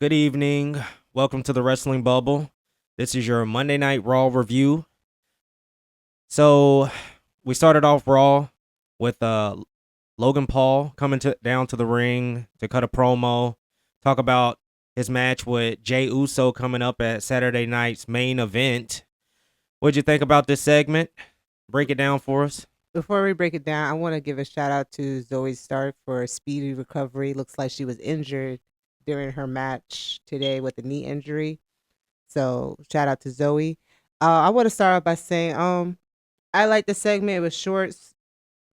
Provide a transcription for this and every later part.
Good evening. Welcome to the Wrestling Bubble. This is your Monday Night Raw review. So, we started off Raw with Logan Paul coming down to the ring to cut a promo, talk about his match with Jey Uso coming up at Saturday night's main event. What'd you think about this segment? Break it down for us. Before we break it down, I want to give a shout out to Zoey Stark for a speedy recovery. Looks like she was injured during her match today with a knee injury. So shout out to Zoey. I want to start off by saying, I like the segment. It was short,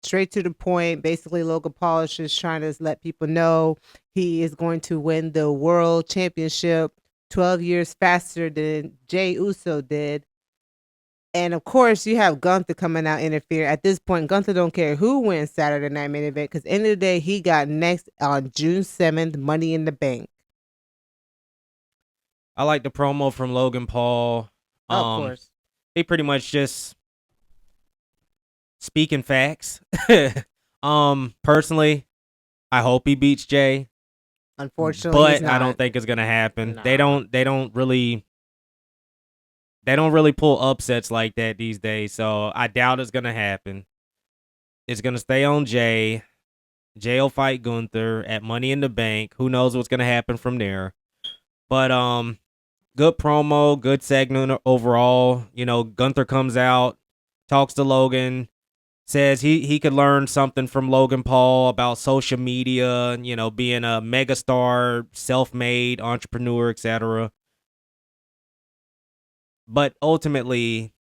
straight to the point. Basically, Logan Paul is just trying to let people know he is going to win the world championship 12 years faster than Jey Uso did. And of course, you have Gunther coming out interfere. At this point, Gunther don't care who wins Saturday Night Main Event because end of the day, he got next on June 7th, Money in the Bank. I like the promo from Logan Paul. Of course. He pretty much just speaking facts. Personally, I hope he beats Jey. Unfortunately, but I don't think it's gonna happen. Nah. They don't really pull upsets like that these days. So I doubt it's gonna happen. It's gonna stay on Jey. Jey will fight Gunther at Money in the Bank. Who knows what's gonna happen from there? But good promo, good segment overall. You know, Gunther comes out, talks to Logan, says he could learn something from Logan Paul about social media, you know, being a megastar, self-made entrepreneur, etc. But ultimately,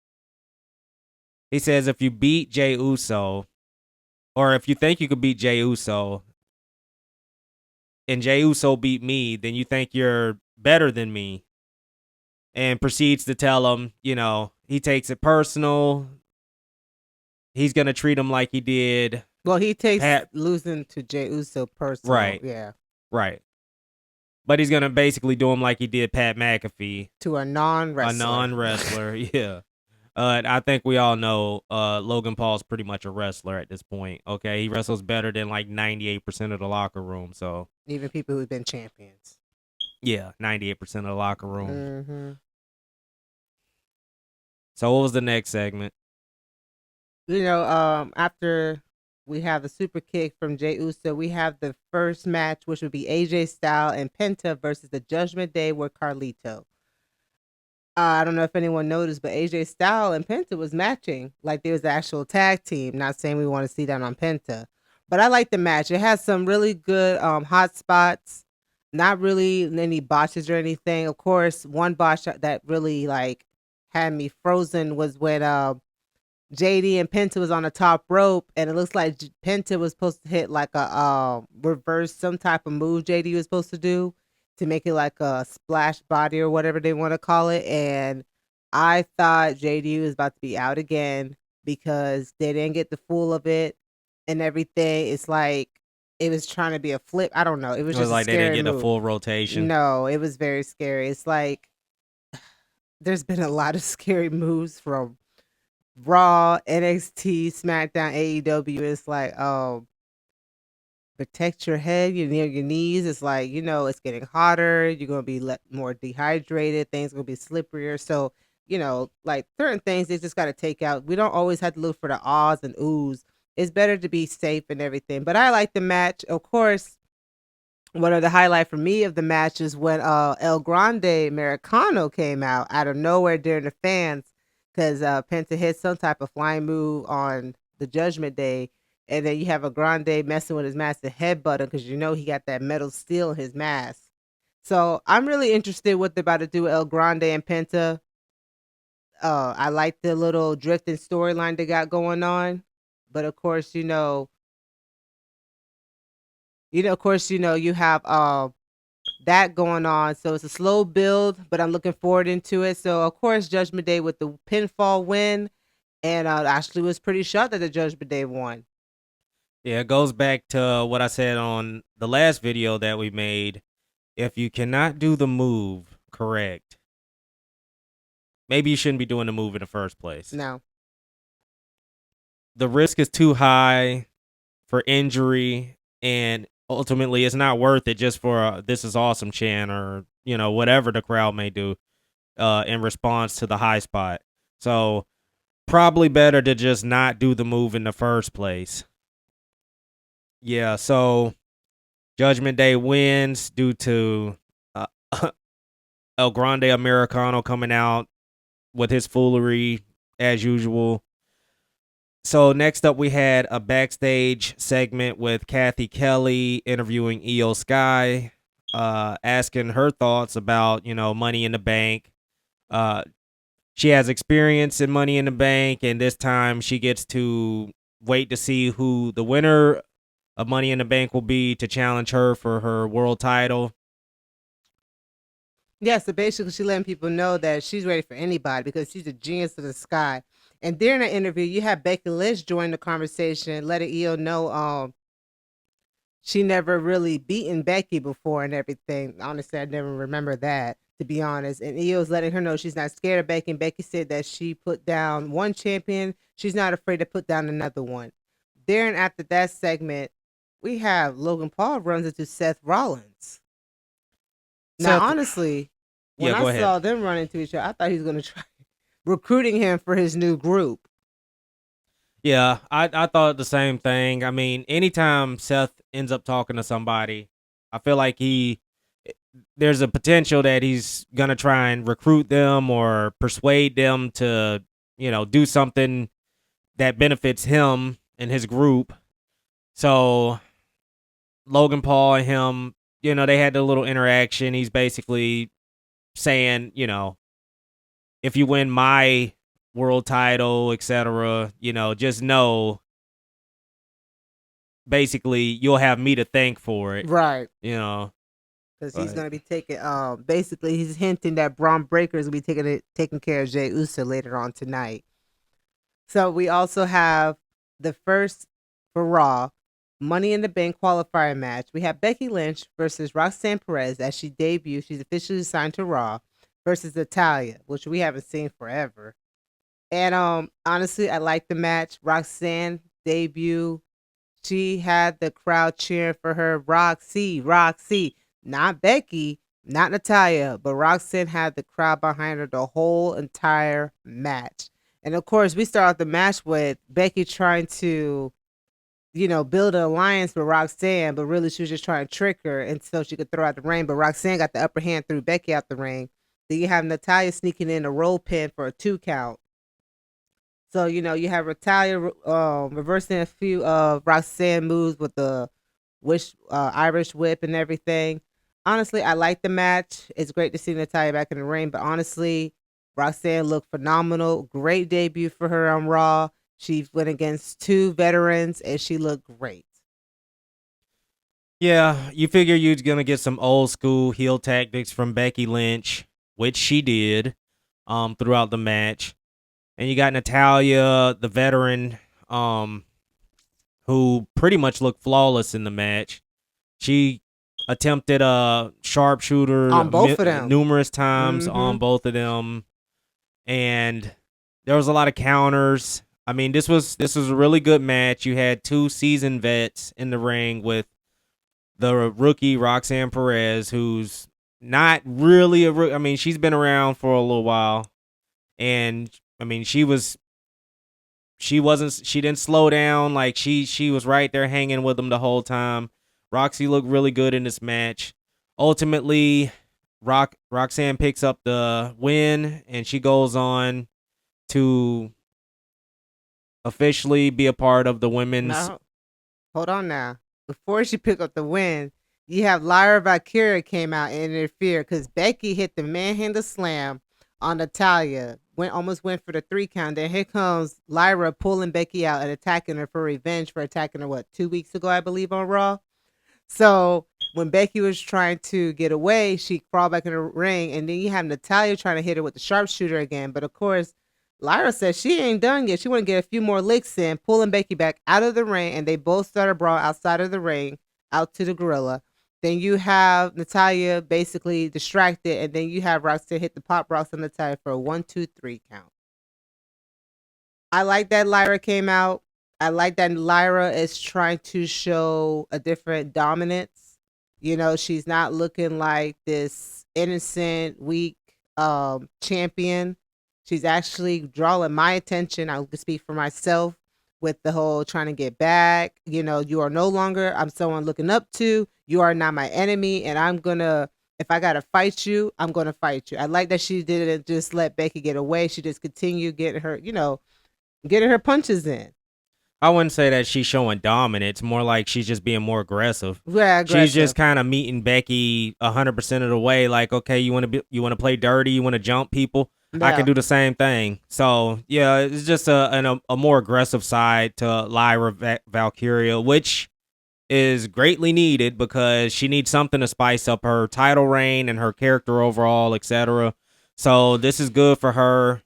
he says if you beat Jey Uso, or if you think you could beat Jey Uso, and Jey Uso beat me, then you think you're better than me. And proceeds to tell him, you know, he takes it personal. He's going to treat him like he did. Well, he takes losing to Jey Uso personal. Right. Yeah. Right. But he's going to basically do him like he did Pat McAfee. To a non-wrestler. A non-wrestler, yeah. I think we all know Logan Paul's pretty much a wrestler at this point. Okay, he wrestles better than like 98% of the locker room. So even people who've been champions. Yeah, 98% of the locker room. Mm-hmm. So what was the next segment? You know, after we have the super kick from Jey Uso, we have the first match, which would be AJ Styles and Penta versus the Judgment Day with Carlito. I don't know if anyone noticed, but AJ Styles and Penta was matching like there was the actual tag team. Not saying we want to see that on Penta, but I like the match. It has some really good hot spots. Not really any botches or anything. Of course, one botch that really like had me frozen was when JD and Penta was on the top rope, and it looks like Penta was supposed to hit like a reverse, some type of move JD was supposed to do to make it like a splash body or whatever they want to call it. And I thought JD was about to be out again because they didn't get the full of it and everything. It's like it was trying to be a flip. I don't know. It was just like a scary they didn't get move. a full rotation. No, it was very scary. It's like there's been a lot of scary moves from Raw, NXT, SmackDown, AEW. It's like, protect your head, you're near your knees. It's like, you know, it's getting hotter. You're going to be more dehydrated. Things going to be slipperier. So, you know, like certain things they just got to take out. We don't always have to look for the ahs and oohs. It's better to be safe and everything. But I like the match. Of course, one of the highlight for me of the match is when El Grande Americano came out of nowhere during the fans because Penta hit some type of flying move on the Judgment Day, and then you have a Grande messing with his mask and headbutting because you know he got that metal steel in his mask. So I'm really interested what they're about to do with El Grande and Penta. I like the little drifting storyline they got going on, but of course, you have that going on. So it's a slow build, but I'm looking forward into it. So of course, Judgment Day with the pinfall win, and Ashley was pretty shocked that the Judgment Day won. Yeah, it goes back to what I said on the last video that we made. If you cannot do the move correct, maybe you shouldn't be doing the move in the first place. No. The risk is too high for injury, and ultimately it's not worth it just for This Is Awesome chant or whatever the crowd may do in response to the high spot. So probably better to just not do the move in the first place. Yeah, so Judgment Day wins due to uh, El Grande Americano coming out with his foolery as usual. So next up, we had a backstage segment with Kathy Kelly interviewing Io Sky, asking her thoughts about Money in the Bank. Uh, she has experience in Money in the Bank, and this time she gets to wait to see who the winner of Money in the Bank will be to challenge her for her world title. Yeah, so basically, she letting people know that she's ready for anybody because she's a genius of the sky. And during the interview, you have Becky Lynch join the conversation, letting Io know she never really beaten Becky before and everything. Honestly, I never remember that, to be honest. And Io's letting her know she's not scared of Becky. And Becky said that she put down one champion. She's not afraid to put down another one. Then after that segment, we have Logan Paul runs into Seth Rollins. Now, Seth, honestly, when yeah, I go ahead. saw them run into each other, I thought he was going to try recruiting him for his new group. Yeah, I thought the same thing. I mean, anytime Seth ends up talking to somebody, I feel like there's a potential that he's gonna try and recruit them or persuade them to, do something that benefits him and his group. So Logan Paul and him, they had a little interaction. He's basically saying, if you win my world title, etc., just know basically you'll have me to thank for it. Right. You know. Because he's But going to be taking, basically, he's hinting that Bron Breakker is going to be taking care of Jey Uso later on tonight. So we also have the first for Raw Money in the Bank qualifier match. We have Becky Lynch versus Roxanne Perez as she debuts. She's officially signed to Raw versus Natalia, which we haven't seen forever. And honestly, I like the match. Roxanne debut. She had the crowd cheering for her. Roxy, Roxy, not Becky, not Natalia, but Roxanne had the crowd behind her the whole entire match. And of course, we start off the match with Becky trying to, build an alliance with Roxanne, but really she was just trying to trick her and so she could throw out the ring. But Roxanne got the upper hand, threw Becky out the ring. Then you have Natalia sneaking in a roll pin for a 2 count. So, you have Natalia reversing a few of Roxanne moves with the Irish whip and everything. Honestly, I like the match. It's great to see Natalia back in the ring, but honestly, Roxanne looked phenomenal. Great debut for her on Raw. She went against 2 veterans and she looked great. yeah, you figure you're gonna get some old school heel tactics from Becky Lynch, which she did, throughout the match. And you got Natalia, the veteran, who pretty much looked flawless in the match. She attempted a sharpshooter On both of them. numerous times on both of them, and there was a lot of counters. I mean, this was a really good match. You had 2 seasoned vets in the ring with the rookie Roxanne Perez, who's not really a rookie. I mean, she's been around for a little while, and I mean, she didn't slow down. Like she was right there hanging with them the whole time. Roxy looked really good in this match. Ultimately, Roxanne picks up the win and she goes on to officially be a part of the women's. Now, hold on now. Before she picked up the win, you have Lyra Valkyria came out and interfered because Becky hit the manhandle slam on Natalia. Almost went for the 3 count. Then here comes Lyra pulling Becky out and attacking her for revenge for attacking her 2 weeks ago, I believe, on Raw. So when Becky was trying to get away, she crawled back in the ring, and then you have Natalia trying to hit her with the sharpshooter again. But of course, Lyra says she ain't done yet. She want to get a few more licks in, pulling Becky back out of the ring, and they both start a brawl outside of the ring, out to the gorilla. Then you have Natalia basically distracted, and then you have Roxanne hit the pop rocks on Natalia for a 1, 2, 3 count. I like that Lyra came out. I like that Lyra is trying to show a different dominance You know, she's not looking like this innocent, weak champion. She's actually drawing my attention. I can speak for myself with the whole trying to get back. You know, you are no longer, I'm someone looking up to. You are not my enemy. And I'm going to, if I got to fight you, I'm going to fight you. I like that she didn't just let Becky get away. She just continued getting her, getting her punches in. I wouldn't say that she's showing dominance. More like she's just being more aggressive. Yeah, aggressive. She's just kind of meeting Becky 100% of the way. Like, okay, you want to play dirty, you want to jump people. Yeah. I can do the same thing. So yeah, it's just a more aggressive side to Lyra Valkyria, which is greatly needed because she needs something to spice up her title reign and her character overall, etc. So this is good for her.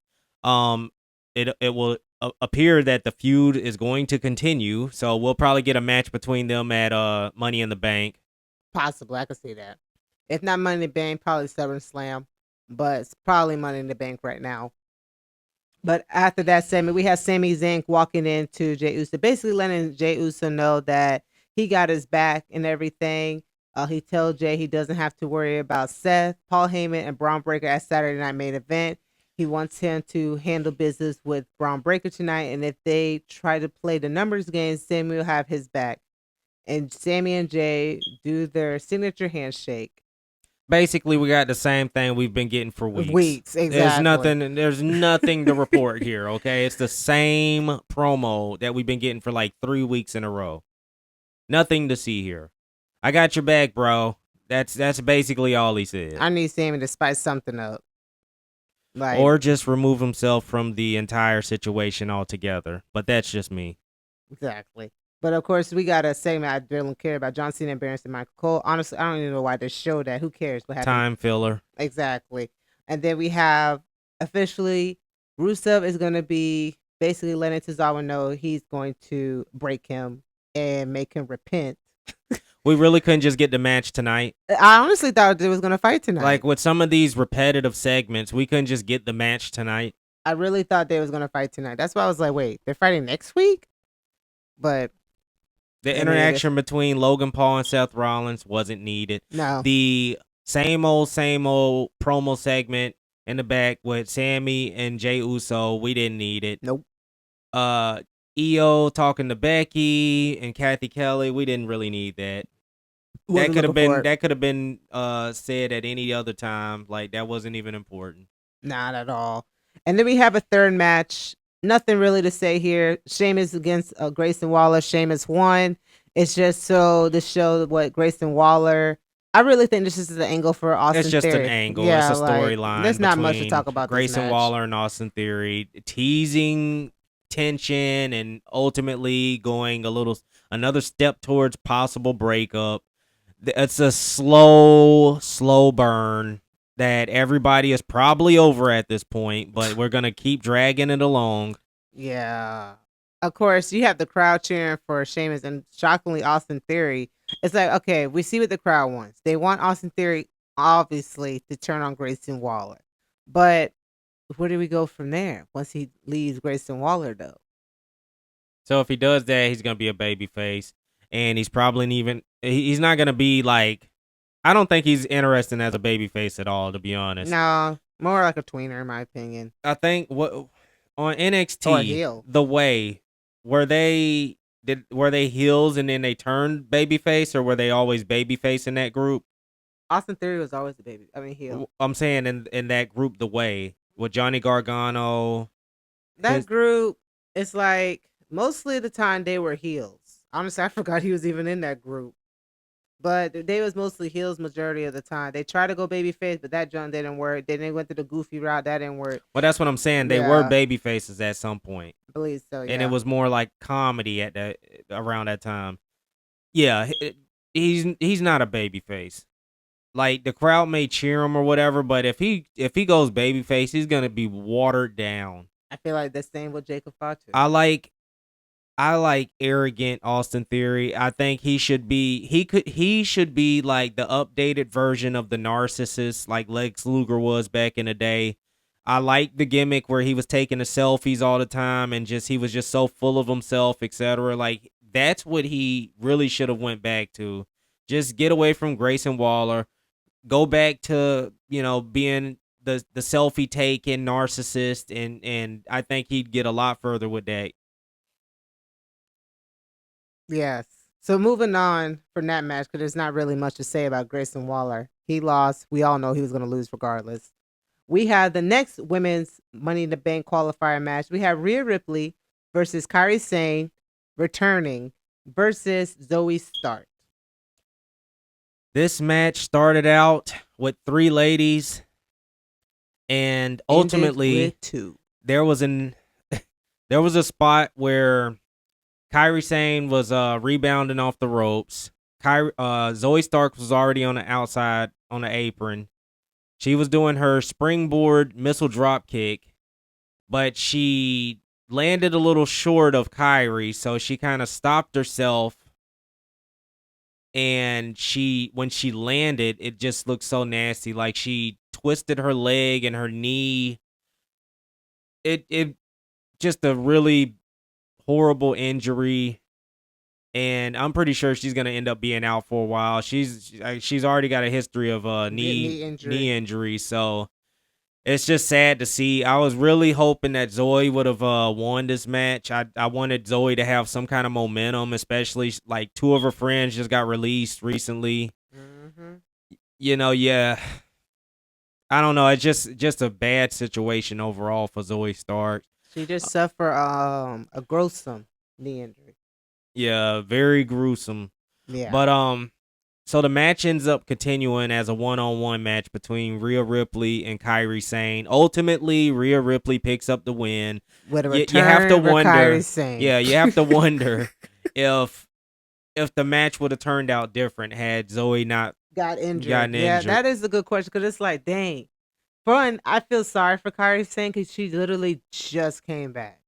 It will appear that the feud is going to continue, so we'll probably get a match between them at Money in the Bank. Possibly, I could see that. If not Money in the Bank, probably SummerSlam, but it's probably Money in the Bank right now. But after that segment, we have Sami Zayn walking into Jey Uso, basically letting Jey Uso know that he got his back and everything. He told Jey he doesn't have to worry about Seth, Paul Heyman, and Braun Breaker at Saturday Night Main Event. He wants him to handle business with Braun Breaker tonight, and if they try to play the numbers game, Sami will have his back. And Sami and Jey do their signature handshake. Basically, we got the same thing we've been getting for weeks. Exactly. There's nothing to report here, okay? It's the same promo that we've been getting for like 3 weeks in a row. Nothing to see here. I got your back, bro. That's basically all he said. I need Sami to spice something up. Or just remove himself from the entire situation altogether. But that's just me. Exactly. But of course, we got a segment I don't care about: John Cena embarrassing Michael Cole. Honestly, I don't even know why they show that. Who cares what happened? Time filler. Exactly. And then we have officially Rusev is going to be basically letting Tozawa know he's going to break him and make him repent. We really couldn't just get the match tonight. I honestly thought they was going to fight tonight. Like with some of these repetitive segments, we couldn't just get the match tonight. I really thought they was going to fight tonight. That's why I was like, wait, they're fighting next week? But the interaction between Logan Paul and Seth Rollins wasn't needed. No. The same old promo segment in the back with Sami and Jey Uso, we didn't need it. Nope. EO talking to Becky and Kathy Kelly, we didn't really need that. That could have been said at any other time. Like that wasn't even important. Not at all. And then we have a third match. Nothing really to say here. Sheamus against Grayson Waller. Sheamus won. It's just so to show what Grayson Waller. I really think this is the angle for Austin Theory. It's just an angle. Yeah, it's a storyline. There's not much to talk about. Grayson Waller and Austin Theory teasing tension and ultimately going another step towards possible breakup. It's a slow burn that everybody is probably over at this point, but we're going to keep dragging it along. Yeah. Of course, you have the crowd cheering for Sheamus and shockingly Austin Theory. It's like, okay, we see what the crowd wants. They want Austin Theory, obviously, to turn on Grayson Waller. But where do we go from there once he leaves Grayson Waller, though? So if he does that, he's going to be a babyface. And he's probably he's not going to be like, I don't think he's interesting as a babyface at all, to be honest. No, more like a tweener, in my opinion. I think on NXT, the way, were they heels and then they turned babyface, or were they always babyface in that group? Austin Theory was always heel. I'm saying in that group, the way, with Johnny Gargano. That group, it's like, mostly of the time they were heels. Honestly, I forgot he was even in that group. But they was mostly heels majority of the time. They tried to go babyface, but that jump didn't work. Then they went to the goofy route. That didn't work. Well, that's what I'm saying. They were babyfaces at some point. I believe so, yeah. And it was more like comedy around that time. Yeah, he's not a babyface. Like, the crowd may cheer him or whatever, but if he goes babyface, he's going to be watered down. I feel like the same with Jacob Fatu. I like arrogant Austin Theory. I think he should be like the updated version of the narcissist like Lex Luger was back in the day. I like the gimmick where he was taking the selfies all the time and he was just so full of himself, etc. Like, that's what he really should have went back to. Just get away from Grayson Waller. Go back to, being the selfie taking narcissist, and I think he'd get a lot further with that. Yes. So moving on from that match, because there's not really much to say about Grayson Waller. He lost. We all know he was going to lose regardless. We have the next women's Money in the Bank qualifier match. We have Rhea Ripley versus Kairi Sane returning versus Zoey Stark. This match started out with 3 ladies, and ultimately there was a spot where Kairi Sane was rebounding off the ropes. Zoey Stark was already on the outside on the apron. She was doing her springboard missile drop kick, but she landed a little short of Kairi, so she kind of stopped herself. And when she landed, it just looked so nasty. Like she twisted her leg and her knee. It just a really horrible injury, and I'm pretty sure she's gonna end up being out for a while. She's already got a history of knee injury, so it's just sad to see. I was really hoping that Zoey would have won this match. I wanted Zoey to have some kind of momentum, especially like 2 of her friends just got released recently. Mm-hmm. Yeah. I don't know. It's just a bad situation overall for Zoey Stark. She just suffered a gruesome knee injury. Yeah, very gruesome. Yeah. But so the match ends up continuing as a 1-on-1 match between Rhea Ripley and Kairi Sane. Ultimately, Rhea Ripley picks up the win. With a return, you have to wonder. Kairi Sane. Yeah, you have to wonder if the match would have turned out different had Zoey not gotten injured. Yeah, that is a good question, because it's like, dang. Bron, I feel sorry for Kairi Sane because she literally just came back.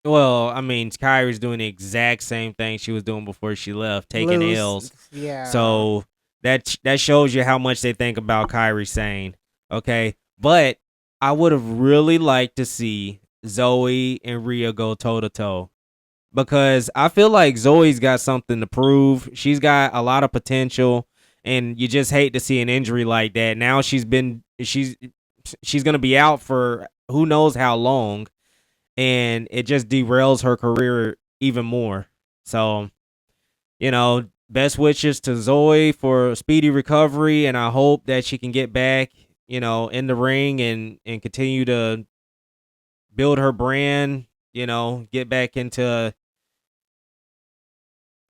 Well, I mean, Kairi's doing the exact same thing she was doing before she left, taking L's. Yeah. So that shows you how much they think about Kairi Sane. Okay, but I would have really liked to see Zoey and Rhea go toe to toe, because I feel like Zoey's got something to prove. She's got a lot of potential, and you just hate to see an injury like that. Now she's gonna be out for who knows how long, and it just derails her career even more. So, best wishes to Zoey for a speedy recovery, and I hope that she can get back, in the ring and continue to build her brand, get back into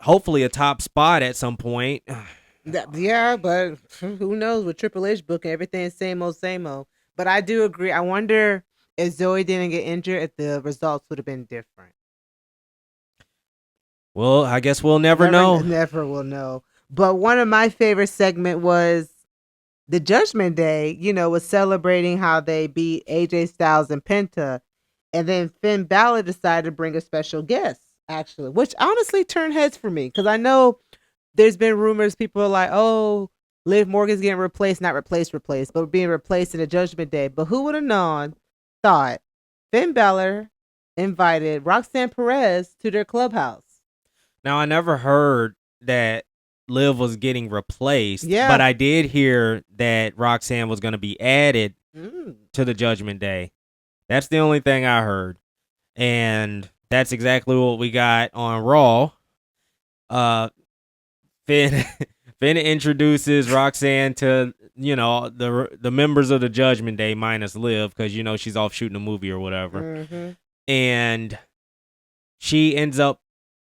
hopefully a top spot at some point. Yeah, but who knows with Triple H booking everything same old. But I do agree. I wonder if Zoey didn't get injured, if the results would have been different. Well, I guess we'll never know. Never will know. But one of my favorite segment was the Judgment Day, was celebrating how they beat AJ Styles and Penta. And then Finn Balor decided to bring a special guest, actually, which honestly turned heads for me. Because I know there's been rumors, people are like, oh, Liv Morgan's getting replaced, not replaced, but being replaced in the Judgment Day. But who would have thought Finn Balor invited Roxanne Perez to their clubhouse? Now, I never heard that Liv was getting replaced, but I did hear that Roxanne was going to be added to the Judgment Day. That's the only thing I heard. And that's exactly what we got on Raw. Finn introduces Roxanne to, the members of the Judgment Day minus Liv, because, she's off shooting a movie or whatever. Mm-hmm. And she ends up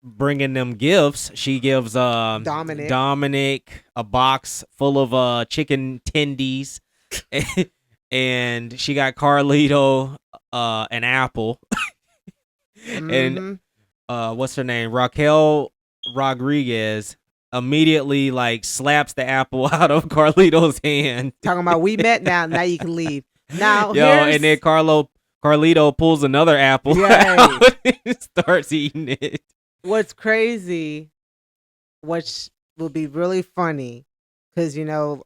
bringing them gifts. She gives Dominic a box full of chicken tendies, and she got Carlito an apple. Mm-hmm. And what's her name? Raquel Rodriguez immediately slaps the apple out of Carlito's hand. Talking about, we met now you can leave. Now, and then Carlito pulls another apple out and starts eating it. What's crazy, which will be really funny, because,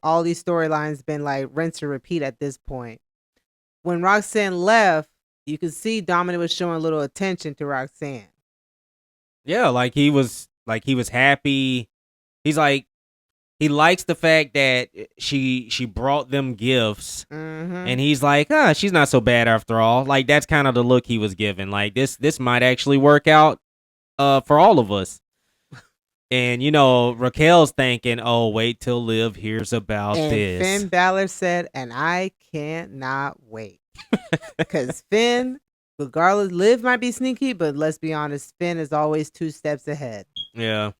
all these storylines been rinse and repeat at this point. When Roxanne left, you could see Dominic was showing a little attention to Roxanne. Yeah, he was happy. He's like, he likes the fact that she brought them gifts, and he's like, she's not so bad after all. Like, that's kind of the look he was given. Like, this might actually work out for all of us. And Raquel's thinking, oh, wait till Liv hears about And this. Finn Balor said, and I cannot wait. Because Finn, regardless, Liv might be sneaky, but let's be honest, Finn is always 2 steps ahead. Yeah.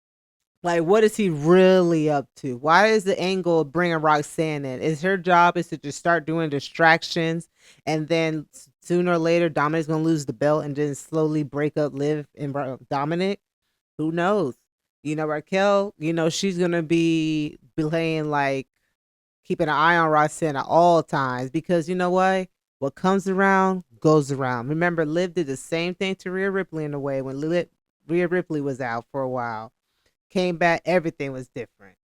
Like, what is he really up to? Why is the angle of bringing Roxanne in? Is her job is to just start doing distractions, and then sooner or later Dominic's gonna lose the belt, and then slowly break up Liv and Dominic? Who knows? Raquel, she's gonna be playing like keeping an eye on Roxanne at all times, because you know what comes around goes around. Remember, Liv did the same thing to Rhea Ripley in a way when Rhea Ripley was out for a while. Came back, everything was different.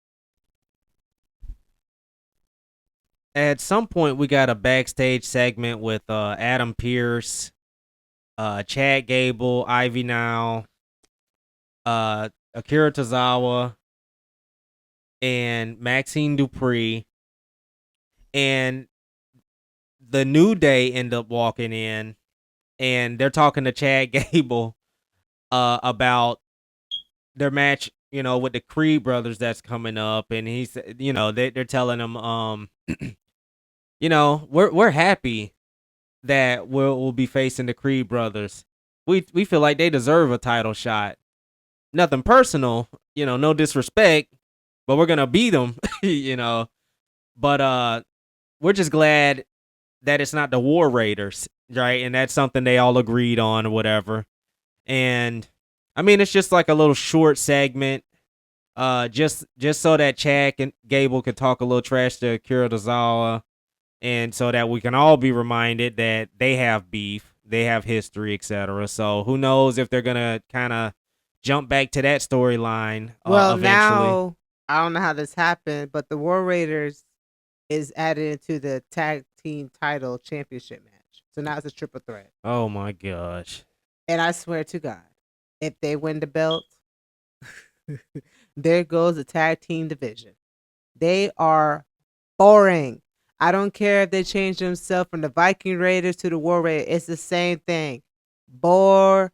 At some point, we got a backstage segment with Adam Pearce, Chad Gable, Ivy Now, Akira Tozawa, and Maxine Dupree. And the New Day end up walking in, and they're talking to Chad Gable about their match, with the Creed brothers that's coming up. And he's, they're telling him, we're happy that we'll be facing the Creed brothers. We feel like they deserve a title shot. Nothing personal, no disrespect, but we're gonna beat them, But we're just glad that it's not the War Raiders, right? And that's something they all agreed on or whatever. And I mean, it's just like a little short segment, just so that Chad and Gable can talk a little trash to Akira Tozawa, and so that we can all be reminded that they have beef, they have history, etc. So who knows if they're gonna kind of jump back to that storyline eventually. Now I don't know how this happened, but the War Raiders is added into the tag team title championship match. So now it's a triple threat. Oh my gosh. And I swear to God, if they win the belt, there goes the tag team division. They are boring. I don't care if they change themselves from the Viking Raiders to the War Raiders. It's the same thing. Boring.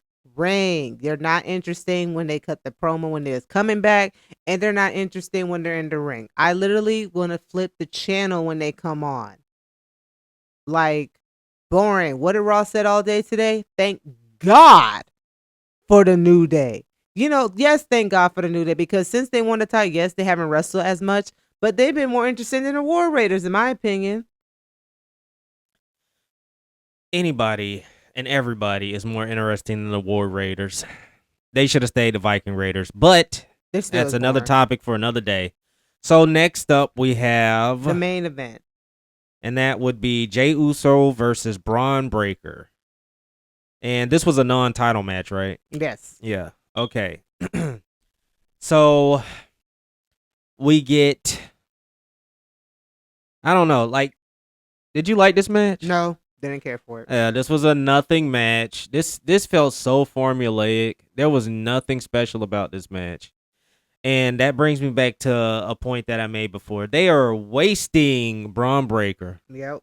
They're not interesting when they cut the promo when they're coming back, and they're not interesting when they're in the ring. I literally want to flip the channel when they come on. Like, boring. What did Ross said all day today? Thank God for the New Day. Yes, thank God for the New Day, because since they won the title, yes, they haven't wrestled as much, but they've been more interesting than the War Raiders, in my opinion. Anybody and everybody is more interesting than the War Raiders. They should have stayed the Viking Raiders, but that's another topic for another day. So next up, we have the main event, and that would be Jey Uso versus Bron Breakker. And this was a non-title match, right? Yes. Yeah. Okay. So we get, I don't know, like, did you like this match? No, didn't care for it. Yeah, this was a nothing match. This felt so formulaic. There was nothing special about this match. And that brings me back to a point that I made before. They are wasting Bron Breakker. Yep.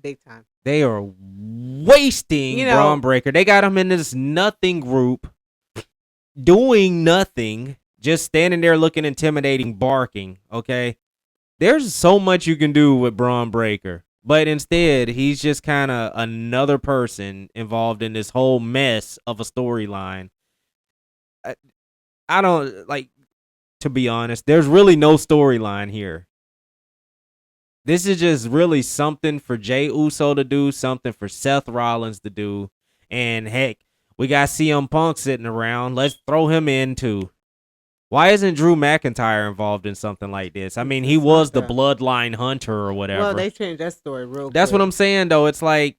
Big time. They are wasting Bron Breakker. They got him in this nothing group, doing nothing, just standing there looking intimidating, barking, okay? There's so much you can do with Bron Breakker, but instead, he's just kind of another person involved in this whole mess of a storyline. I don't, like, to be honest, there's really no storyline here. This is just really something for Jey Uso to do, something for Seth Rollins to do, and heck, we got CM Punk sitting around. Let's throw him in too. Why isn't Drew McIntyre involved in something like this? I mean, he was the bloodline hunter or whatever. Well, they changed that story real quick. That's what I'm saying, though. It's like,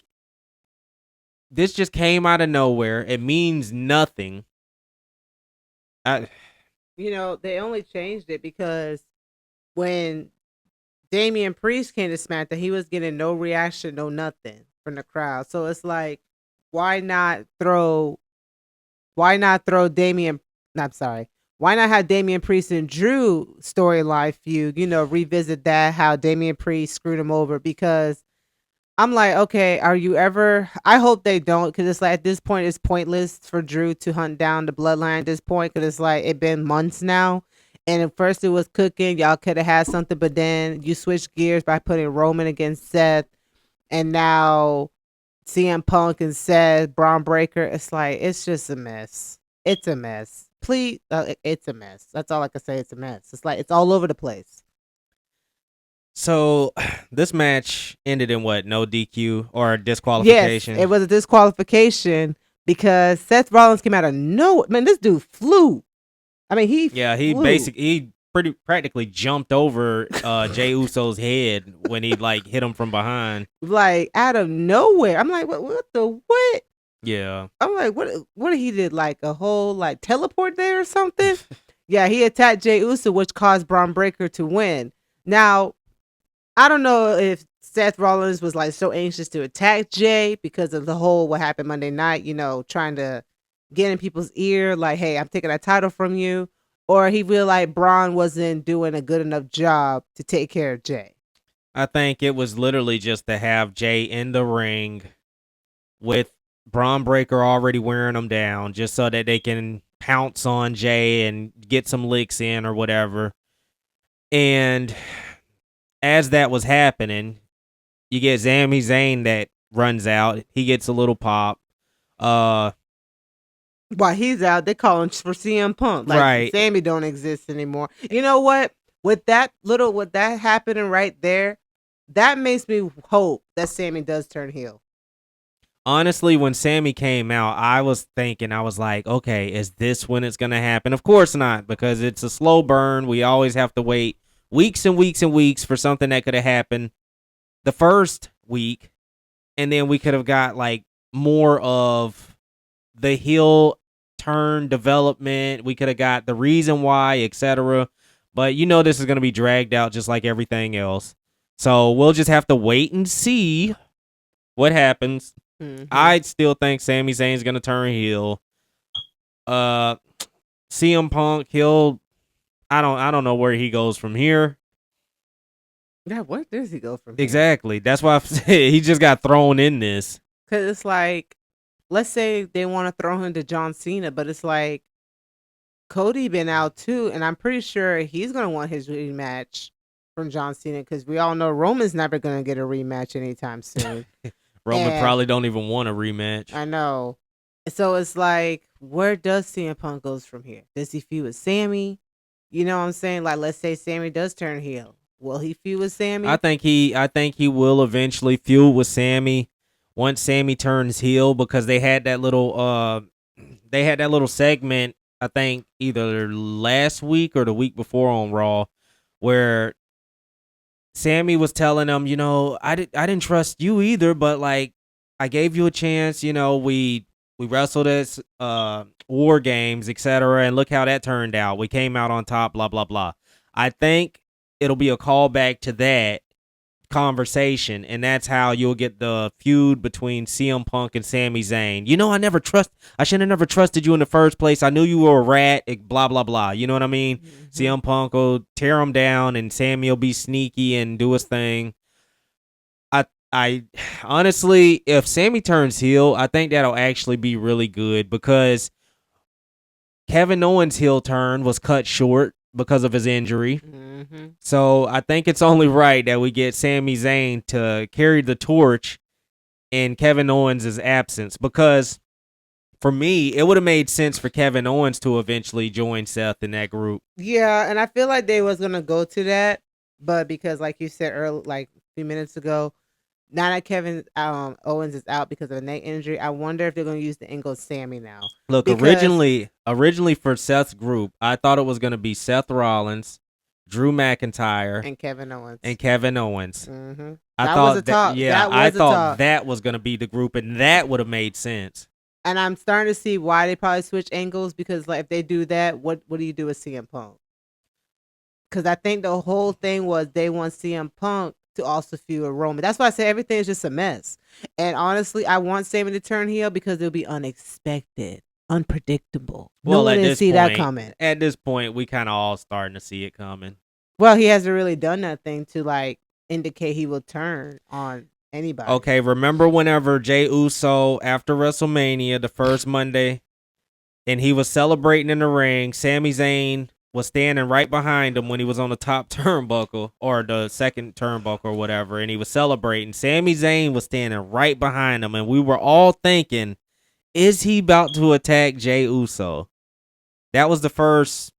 this just came out of nowhere. It means nothing. They only changed it because when Damian Priest came to SmackDown, he was getting no reaction, no nothing from the crowd. So it's like, why not throw Damian? I'm sorry. Why not have Damian Priest and Drew storyline feud? Revisit that, how Damian Priest screwed him over, because I'm like, okay, are you ever? I hope they don't, because it's like at this point it's pointless for Drew to hunt down the bloodline at this point, because it's like it been months now, and at first it was cooking. Y'all could have had something, but then you switched gears by putting Roman against Seth, and now CM Punk and Seth, Braun Breaker. It's like it's just a mess. It's a mess. Please, it's a mess. That's all I can say. It's a mess. It's like it's all over the place. So this match ended in what? No DQ or Yes, disqualification? it was a disqualification because Seth Rollins came out of nowhere. Man, this dude flew. I mean, he flew. he practically jumped over Jey Uso's head when he like hit him from behind. Like out of nowhere. I'm like, what the what? Yeah. I'm like, what he did? Like a whole like teleport there or something? Yeah, he attacked Jey Uso, which caused Braun Breaker to win. Now, I don't know if Seth Rollins was like so anxious to attack Jey because of the whole what happened Monday night, trying to get in people's ear, like, hey, I'm taking that title from you. Or he realized like Braun wasn't doing a good enough job to take care of Jey. I think it was literally just to have Jey in the ring with Braun Breaker already wearing him down, just so that they can pounce on Jey and get some licks in or whatever. And as that was happening, you get Sami Zayn that runs out. He gets a little pop. While he's out, they call him for CM Punk. Like, right. Sammy don't exist anymore. You know what? With that happening right there, that makes me hope that Sammy does turn heel. Honestly, when Sammy came out, I was like, okay, is this when it's going to happen? Of course not, because it's a slow burn. We always have to wait weeks and weeks and weeks for something that could have happened the first week, and then we could have got like more of the heel turn development. We could have got the reason why, etc. But this is going to be dragged out just like everything else. So we'll just have to wait and see what happens. Mm-hmm. I still think Sami Zayn's going to turn heel. CM Punk, I don't know where he goes from here. Yeah, where does he go from here? Exactly. That's why I said he just got thrown in this. Because it's like, let's say they want to throw him to John Cena, but it's like Cody been out too, and I'm pretty sure he's going to want his rematch from John Cena, because we all know Roman's never going to get a rematch anytime soon. Roman probably don't even want a rematch. I know. So it's like, where does CM Punk goes from here? Does he feud with Sammy? You know what I'm saying? Like, let's say Sammy does turn heel. Will he feud with Sammy? I think he will eventually feud with Sammy once Sammy turns heel, because they had that little segment, I think either last week or the week before on Raw, where Sammy was telling him, I didn't trust you either, but like I gave you a chance, we wrestled at War Games, etc., and look how that turned out. We came out on top, blah blah blah. I think it'll be a callback to that conversation, and that's how you'll get the feud between CM Punk and Sami Zayn. I should have never trusted you in the first place. I knew you were a rat, blah blah blah. You know what I mean? Mm-hmm. CM Punk will tear him down, and Sammy will be sneaky and do his thing. I honestly, if Sammy turns heel, I think that'll actually be really good, because Kevin Owens' heel turn was cut short because of his injury. Mm-hmm. So I think it's only right that we get Sami Zayn to carry the torch in Kevin Owens' absence, because for me, it would have made sense for Kevin Owens to eventually join Seth in that group. Yeah, and I feel like they was going to go to that, but because like you said earlier, like a few minutes ago, now that Kevin Owens is out because of a neck injury, I wonder if they're going to use the angle Sammy now. Look, originally for Seth's group, I thought it was going to be Seth Rollins, Drew McIntyre, and Kevin Owens. Mm-hmm. I thought that was going to be the group, and that would have made sense. And I'm starting to see why they probably switch angles, because like if they do that, what do you do with CM Punk? Because I think the whole thing was they want CM Punk to also feud with Roman. That's why I say everything is just a mess. And honestly, I want Sammy to turn heel because it'll be unexpected. unpredictable. Well, No one at didn't this see that point, coming. at this point, we kind of all starting to see it coming. Well, he hasn't really done nothing to like indicate he will turn on anybody. Okay, remember whenever Jey Uso after WrestleMania, the first Monday, and he was celebrating in the ring, Sami Zayn was standing right behind him when he was on the top turnbuckle or the second turnbuckle or whatever, and he was celebrating. Sami Zayn was standing right behind him, and we were all thinking, is he about to attack Jey Uso? That was the first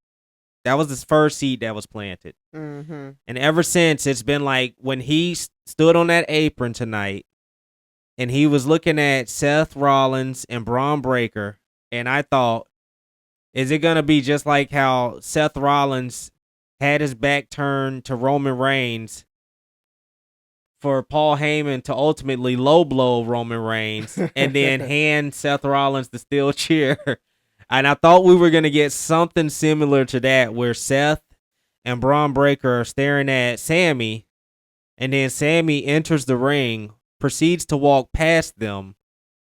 seed that was planted. Mm-hmm. And ever since, it's been like when he stood on that apron tonight and he was looking at Seth Rollins and Bron Breakker, and I thought, is it going to be just like how Seth Rollins had his back turned to Roman Reigns for Paul Heyman to ultimately low blow Roman Reigns and then hand Seth Rollins the steel chair? And I thought we were going to get something similar to that where Seth and Bron Breakker are staring at Sammy, and then Sammy enters the ring, proceeds to walk past them,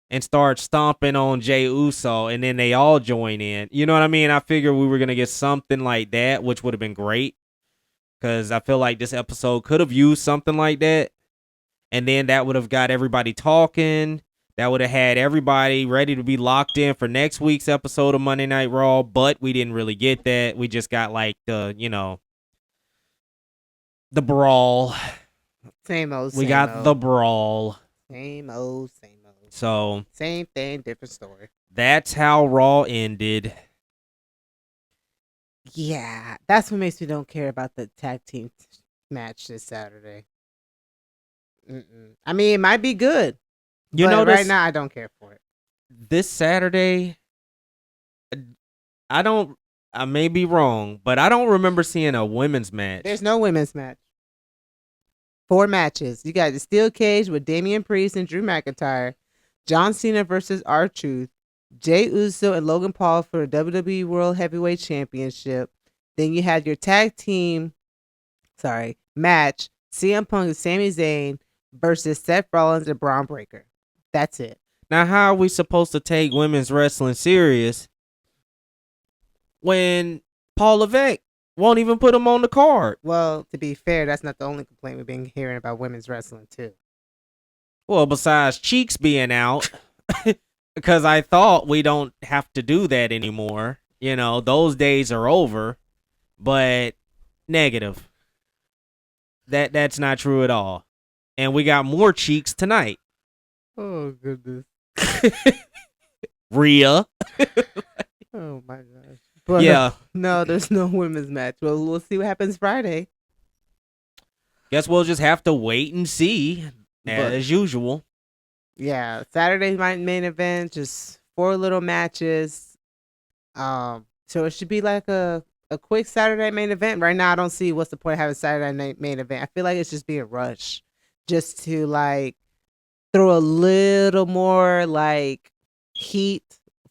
and starts stomping on Jey Uso, and then they all join in. You know what I mean? I figured we were going to get something like that, which would have been great, because I feel like this episode could have used something like that, and then that would have got everybody talking. That would have had everybody ready to be locked in for next week's episode of Monday Night Raw, but we didn't really get that. We just got like the brawl. Same old. We got the brawl. Same old. So same thing, different story. That's how Raw ended. Yeah, that's what makes me don't care about the tag team match this Saturday. I mean, it might be good. You know, right now I don't care for it. This Saturday, I may be wrong, but I don't remember seeing a women's match. There's no women's match. 4 matches. You got the steel cage with Damian Priest and Drew McIntyre, John Cena versus R-Truth, Jey Uso and Logan Paul for the WWE World Heavyweight Championship. Then you had your tag team, match, CM Punk and Sami Zayn versus Seth Rollins and Bron Breakker. That's it. Now, how are we supposed to take women's wrestling serious when Paul Levesque won't even put them on the card? Well, to be fair, that's not the only complaint we've been hearing about women's wrestling, too. Well, besides Cheeks being out, because I thought we don't have to do that anymore. You know, those days are over, but negative. That's not true at all. And we got more Cheeks tonight. Oh, goodness. Rhea. Oh, my gosh. But yeah. No, there's no women's match. Well, we'll see what happens Friday. Guess we'll just have to wait and see, as usual. Yeah, Saturday's my main event, just 4 little matches. So it should be like a quick Saturday main event. Right now, I don't see what's the point of having a Saturday night main event. I feel like it's just being rushed just to like throw a little more like heat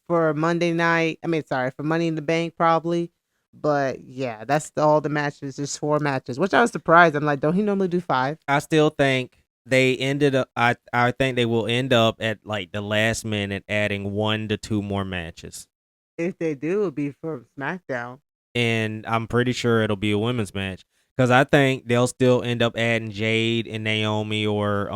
for Monday night. For Money in the Bank probably. But yeah, that's all the matches. Just 4 matches, which I was surprised. I'm like, don't he normally do 5? I still think they ended up. I think they will end up at like the last minute adding 1 to 2 more matches. If they do, it'll be for SmackDown. And I'm pretty sure it'll be a women's match because I think they'll still end up adding Jade and Naomi, or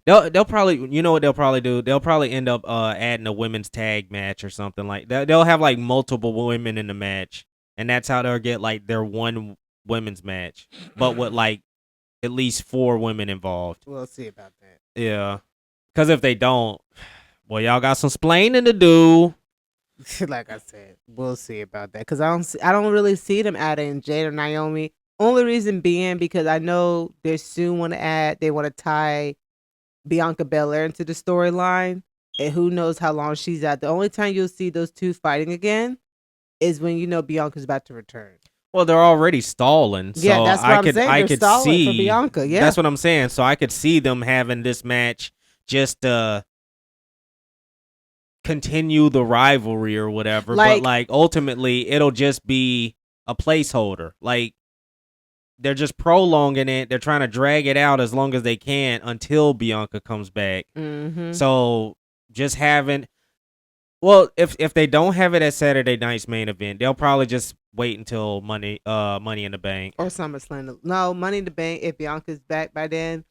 they'll probably, you know what they'll probably do? They'll probably end up adding a women's tag match or something like that. They'll have like multiple women in the match, and that's how they'll get like their one women's match, but with like at least 4 women involved. We'll see about that. Yeah, because if they don't, well, y'all got some splaining to do. Like I said, we'll see about that because I don't really see them adding Jade or Naomi. Only reason being because I know they soon want to tie Bianca Belair into the storyline, and who knows how long she's out. The only time you'll see those two fighting again is when you know Bianca's about to return. Well, they're already stalling. So yeah, that's what I'm saying. I they're could stalling see for Bianca. Yeah, that's what I'm saying. So I could see them having this match just continue the rivalry or whatever, but like ultimately it'll just be a placeholder. Like they're just prolonging it. They're trying to drag it out as long as they can until Bianca comes back. Mm-hmm. So just having Well, if they don't have it at Saturday night's main event, they'll probably just wait until Money in the Bank. Or SummerSlam. No, Money in the Bank if Bianca's back by then,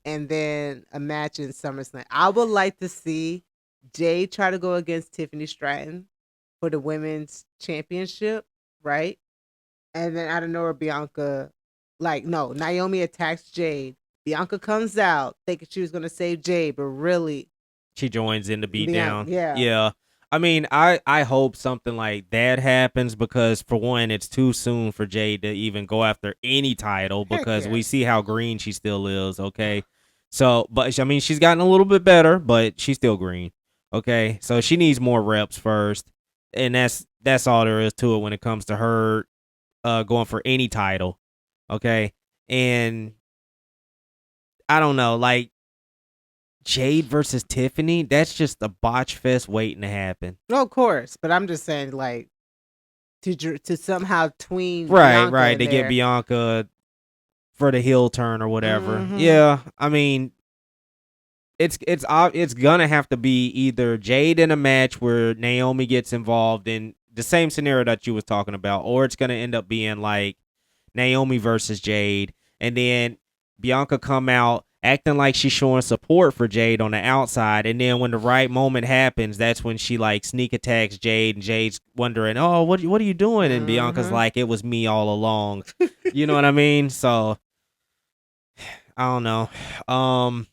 and then a match in SummerSlam. I would like to see Jade try to go against Tiffany Stratton for the women's championship, right? And then out of nowhere, Bianca, like, no, Naomi attacks Jade. Bianca comes out thinking she was going to save Jade, but really, She joins in the Bianca, beatdown. yeah. Yeah. I mean, I hope something like that happens because for one, it's too soon for Jade to even go after any title Heck because we yes. see how green she still is. Okay, so but I mean, she's gotten a little bit better, but she's still green. Okay, so she needs more reps first, and that's all there is to it when it comes to her going for any title. Okay, and I don't know, like Jade versus Tiffany, that's just a botch fest waiting to happen. No, of course, but I'm just saying, like, to somehow tween Right, Bianca right. in They get there. Bianca for the heel turn or whatever. Mm-hmm. Yeah, I mean, it's gonna have to be either Jade in a match where Naomi gets involved in the same scenario that you was talking about, or it's gonna end up being like Naomi versus Jade, and then Bianca come out acting like she's showing support for Jade on the outside, and then when the right moment happens, that's when she like sneak attacks Jade, and Jade's wondering, "Oh, what are you doing?" And Bianca's Mm-hmm. like, "It was me all along." You know what I mean? So I don't know.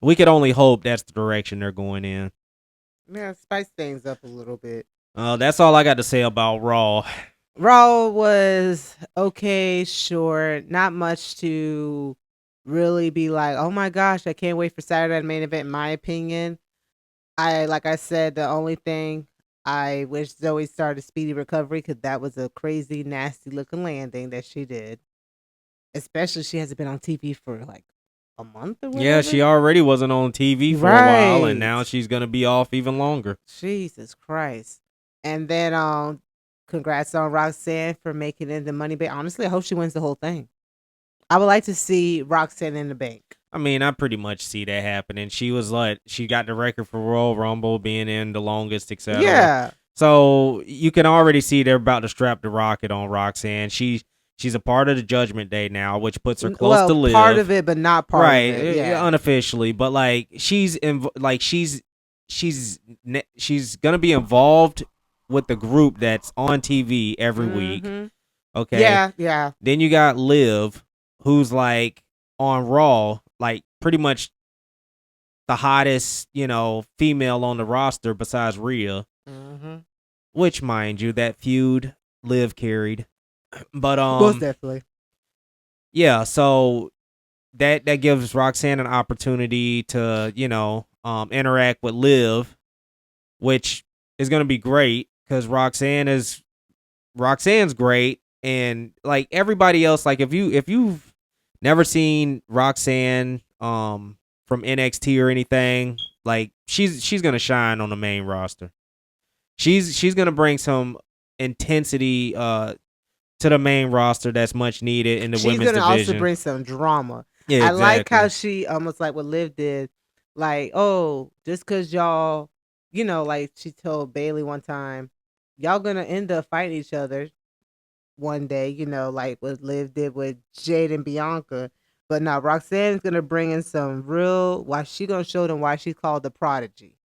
We could only hope that's the direction they're going in. Yeah, spice things up a little bit. That's all I got to say about Raw. Raw was okay, sure. Not much to really be like, oh my gosh, I can't wait for Saturday main event, in my opinion. Like I said, the only thing I wish Zoe started speedy recovery because that was a crazy, nasty looking landing that she did. Especially she hasn't been on TV for like a month or Yeah, whatever. she already wasn't on TV for a while, and Right. now she's gonna be off even longer. Jesus Christ. And then congrats on Roxanne for making it in the money bank. Honestly, I hope she wins the whole thing. I would like to see Roxanne in the bank. I mean, I pretty much see that happening. She was like, she got the record for Royal Rumble being in the longest, etc. Yeah. So you can already see they're about to strap the rocket on Roxanne. She's a part of the Judgment Day now, which puts her close to Well, part of Liv, it, but not part of right? it. Yeah. Unofficially, but like she's gonna be involved with the group that's on TV every week. Mm-hmm. Okay, Yeah, yeah. then you got Liv, who's like on Raw, like pretty much the hottest, female on the roster besides Rhea. Mm-hmm. Which, mind you, that feud Liv carried. But Most definitely. yeah. So that gives Roxanne an opportunity to interact with Liv, which is gonna be great because Roxanne's great, and like everybody else, like if you've never seen Roxanne from NXT or anything, like she's gonna shine on the main roster. She's gonna bring some intensity to the main roster that's much needed in the She's women's gonna also division. bring some drama. Yeah, I like how exactly. she almost like what Liv did, like, oh, just cause y'all, like she told Bailey one time, y'all gonna end up fighting each other one day, like what Liv did with Jade and Bianca. But now Roxanne's gonna bring in some real why she gonna show them why she's called the prodigy.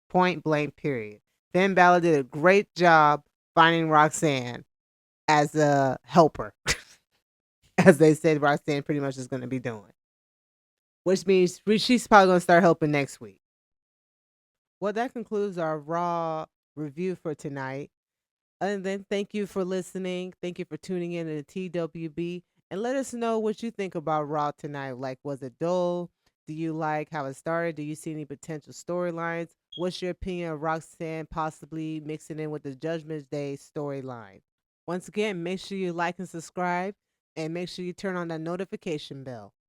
Point blank period. Finn Balor did a great job finding Roxanne as a helper. As they said Roxanne pretty much is gonna be doing. Which means she's probably gonna start helping next week. Well, that concludes our Raw review for tonight. And then thank you for listening. Thank you for tuning in to the TWB. And let us know what you think about Raw tonight. Like, was it dull? Do you like how it started? Do you see any potential storylines? What's your opinion of Roxanne possibly mixing in with the Judgment Day storyline? Once again, make sure you like and subscribe and make sure you turn on that notification bell.